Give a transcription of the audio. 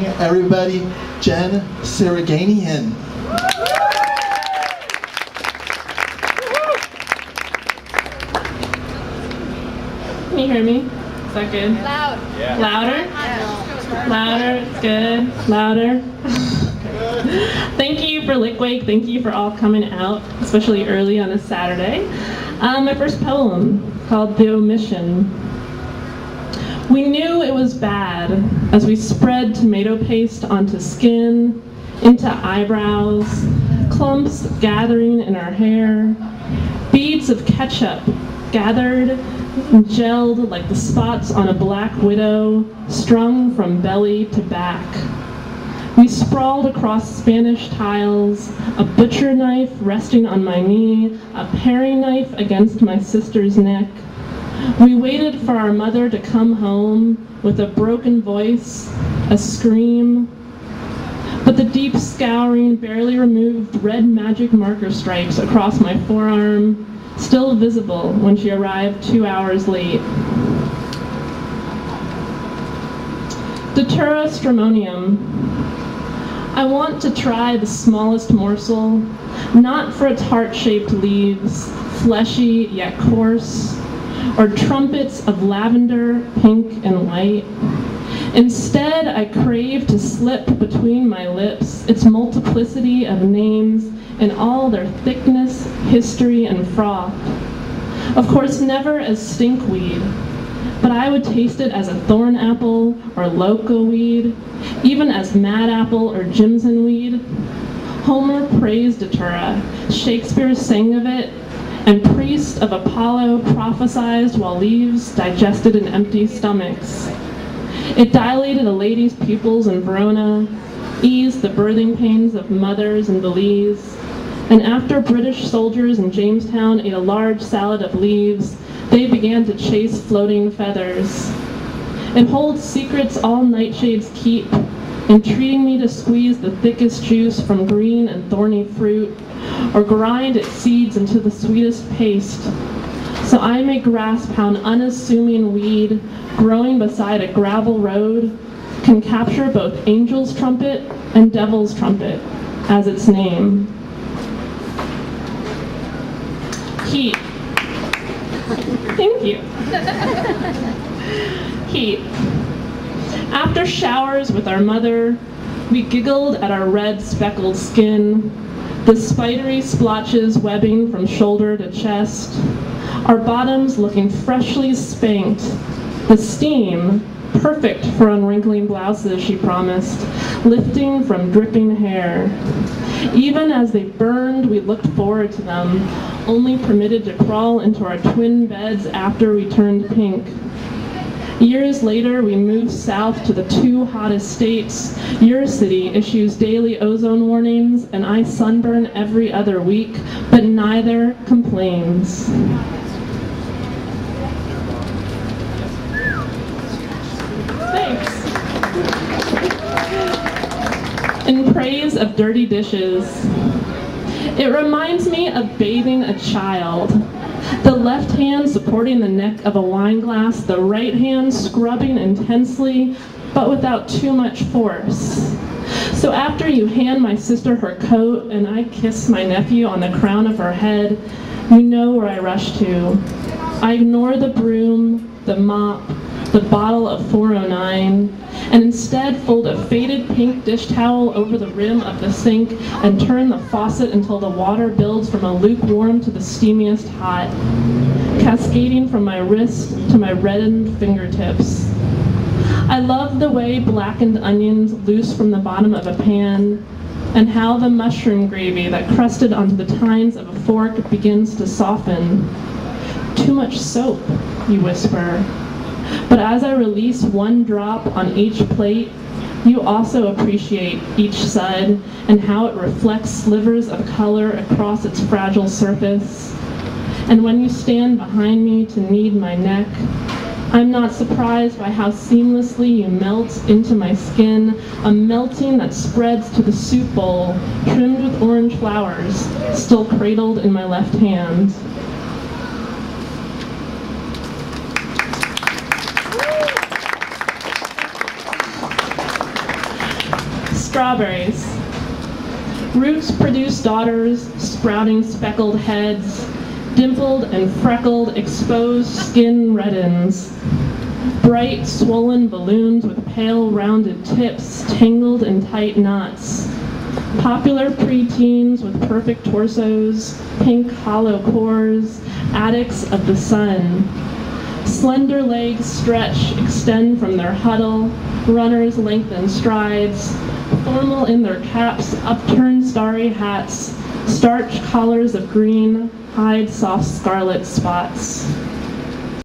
everybody, Jen Siraganian. Can you hear me? Is that good? Loud. Yeah. Louder? Yeah. Louder? Good. Louder? Thank you for Litquake. Thank you for all coming out, especially early on a Saturday. My first poem, called The Omission. We knew it was bad as we spread tomato paste onto skin, into eyebrows, clumps gathering in our hair, beads of ketchup gathered and gelled like the spots on a black widow, strung from belly to back. We sprawled across Spanish tiles, a butcher knife resting on my knee, a paring knife against my sister's neck. We waited for our mother to come home with a broken voice, a scream. But the deep scouring barely removed red magic marker stripes across my forearm, still visible when she arrived 2 hours late. Datura stramonium. I want to try the smallest morsel, not for its heart-shaped leaves, fleshy yet coarse, or trumpets of lavender, pink, and white. Instead, I crave to slip between my lips its multiplicity of names in all their thickness, history, and froth. Of course, never as stinkweed, but I would taste it as a thorn apple or loco weed, even as mad apple or jimson weed. Homer praised Datura, Shakespeare sang of it, and priests of Apollo prophesied while leaves digested in empty stomachs. It dilated a lady's pupils in Verona, eased the birthing pains of mothers in Belize, and after British soldiers in Jamestown ate a large salad of leaves, they began to chase floating feathers. It holds secrets all nightshades keep, entreating me to squeeze the thickest juice from green and thorny fruit, or grind its seeds into the sweetest paste, so I may grasp how an unassuming weed growing beside a gravel road can capture both angel's trumpet and devil's trumpet as its name. Heat. Thank you. Heat. After showers with our mother, we giggled at our red speckled skin, the spidery splotches webbing from shoulder to chest, our bottoms looking freshly spanked, the steam, perfect for unwrinkling blouses, she promised, lifting from dripping hair. Even as they burned, we looked forward to them, only permitted to crawl into our twin beds after we turned pink. Years later, we moved south to the two hottest states. Your city issues daily ozone warnings, and I sunburn every other week, but neither complains. Thanks. In praise of dirty dishes, it reminds me of bathing a child. The left hand supporting the neck of a wine glass, the right hand scrubbing intensely, but without too much force. So after you hand my sister her coat and I kiss my nephew on the crown of her head, you know where I rush to. I ignore the broom, the mop, the bottle of 409, and instead fold a faded pink dish towel over the rim of the sink and turn the faucet until the water builds from a lukewarm to the steamiest hot, cascading from my wrist to my reddened fingertips. I love the way blackened onions loose from the bottom of a pan, and how the mushroom gravy that crusted onto the tines of a fork begins to soften. Too much soap, you whisper. But as I release one drop on each plate, you also appreciate each side and how it reflects slivers of color across its fragile surface. And when you stand behind me to knead my neck, I'm not surprised by how seamlessly you melt into my skin, a melting that spreads to the soup bowl, trimmed with orange flowers, still cradled in my left hand. strawberries. Roots produce daughters, sprouting speckled heads, dimpled and freckled, exposed skin reddens. Bright, swollen balloons with pale, rounded tips, tangled in tight knots. Popular preteens with perfect torsos, pink hollow cores, addicts of the sun. Slender legs stretch, extend from their huddle, runners lengthen strides, formal in their caps, upturned starry hats, starched collars of green, hide soft scarlet spots.